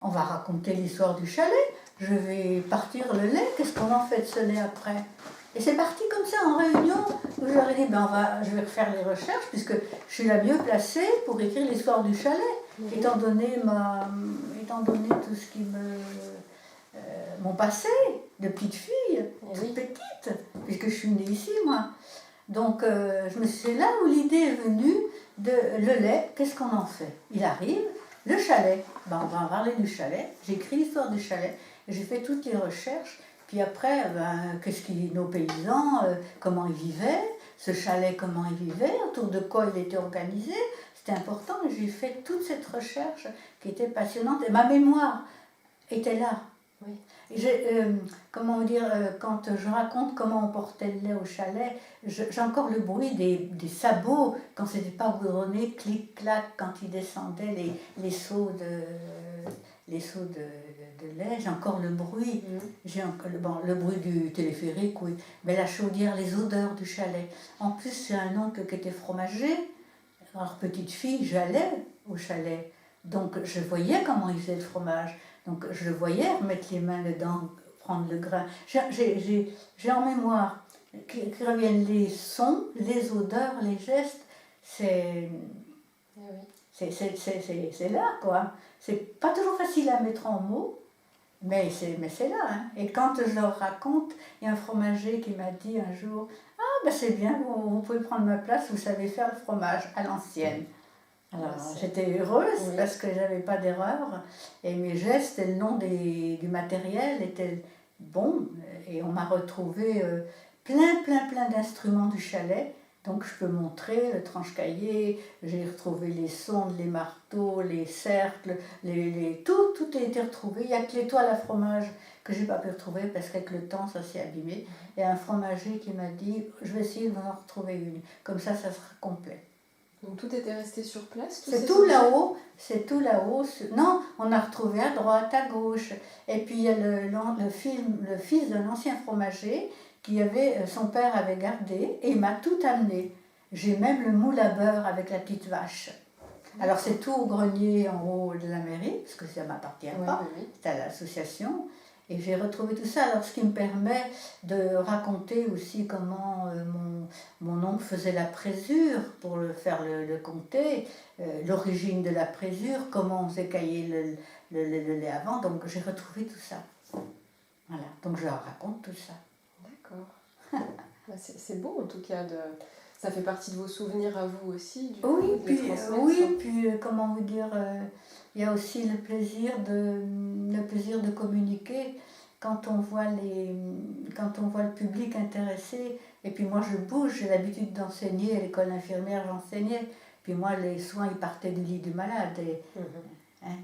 On va raconter l'histoire du chalet. Je vais partir le lait. Qu'est-ce qu'on en fait de ce lait après? Et c'est parti comme ça en réunion où je leur ai dit je vais refaire les recherches puisque je suis la mieux placée pour écrire l'histoire du chalet, étant donné tout ce qui mon passé de petite fille, toute petite, puisque je suis née ici moi. Donc c'est là où l'idée est venue de le lait, qu'est-ce qu'on en fait? Il arrive, le chalet, on va parler du chalet, j'ai écrit l'histoire du chalet, j'ai fait toutes les recherches, puis après, nos paysans, comment ils vivaient, ce chalet, comment il vivait, autour de quoi il était organisé, c'était important, et j'ai fait toute cette recherche qui était passionnante, et ma mémoire était là. Oui. Quand je raconte comment on portait le lait au chalet, j'ai encore le bruit des sabots quand c'était pas goudronné, clic-clac, quand ils descendaient les seaux de lait, j'ai encore le bruit, j'ai le bruit du téléphérique, oui, mais la chaudière, les odeurs du chalet. En plus, c'est un oncle qui était fromager, alors petite fille, j'allais au chalet, donc je voyais comment il faisait le fromage. Donc je le voyais remettre les mains dedans, prendre le grain. J'ai en mémoire qui reviennent les sons, les odeurs, les gestes. C'est là, quoi. C'est pas toujours facile à mettre en mots, mais c'est là. Hein. Et quand je leur raconte, il y a un fromager qui m'a dit un jour « Ah, c'est bien, vous pouvez prendre ma place, vous savez faire le fromage à l'ancienne. » Alors j'étais heureuse parce que j'avais pas d'erreur et mes gestes et le nom du matériel étaient bons et on m'a retrouvé plein d'instruments du chalet, donc je peux montrer le tranche-cahier, j'ai retrouvé les sondes, les marteaux, les cercles, tout a été retrouvé. Il n'y a que l'étoile à fromage que j'ai pas pu retrouver parce qu'avec le temps ça s'est abîmé. Et un fromager qui m'a dit je vais essayer de vous en retrouver une, comme ça sera complet. Donc tout était resté sur place? C'est tout là-haut, Non, on a retrouvé à droite, à gauche. Et puis il y a le fils d'un ancien fromager son père avait gardé et il m'a tout amené. J'ai même le moule à beurre avec la petite vache. Alors c'est tout au grenier en haut de la mairie, parce que ça ne m'appartient pas, c'est à l'association. Et j'ai retrouvé tout ça, alors ce qui me permet de raconter aussi comment mon oncle faisait la présure pour le comté, l'origine de la présure, comment on faisait cailler le lait avant, donc j'ai retrouvé tout ça. Voilà, donc je leur raconte tout ça. D'accord. C'est beau en tout cas, ça fait partie de vos souvenirs à vous aussi, comment vous dire, il y a aussi le plaisir de communiquer quand on voit le public intéressé. Et puis moi je bouge, j'ai l'habitude d'enseigner à l'école infirmière, j'enseignais. Puis moi les soins ils partaient du lit du malade.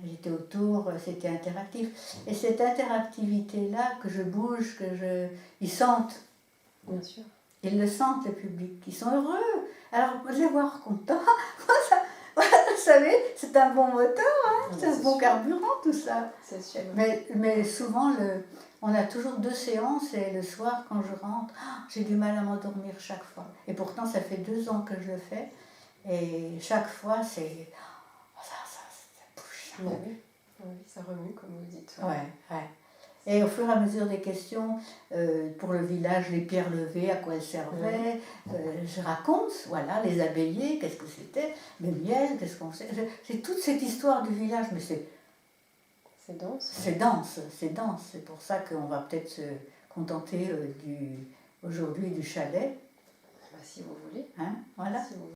J'étais autour, c'était interactif. Et cette interactivité-là, que je bouge, ils sentent. Bien sûr. Ils le sentent, le public. Ils sont heureux. Alors, de les voir contents, vous savez, c'est un bon moteur, hein, c'est un bon carburant, tout ça. C'est sûr. Mais souvent, on a toujours 2 séances et le soir, quand je rentre, j'ai du mal à m'endormir chaque fois. Et pourtant, ça fait 2 ans que je le fais. Et chaque fois, c'est... ça bouge. Oui, ça remue, comme vous dites. Ouais. Et au fur et à mesure des questions, pour le village, les pierres levées, à quoi elles servaient, je raconte, voilà, les abbayés, qu'est-ce que c'était, le miel, qu'est-ce qu'on sait. C'est toute cette histoire du village, mais c'est dense. C'est dense. C'est pour ça qu'on va peut-être se contenter aujourd'hui du chalet. Si vous voulez. Hein, voilà. Si vous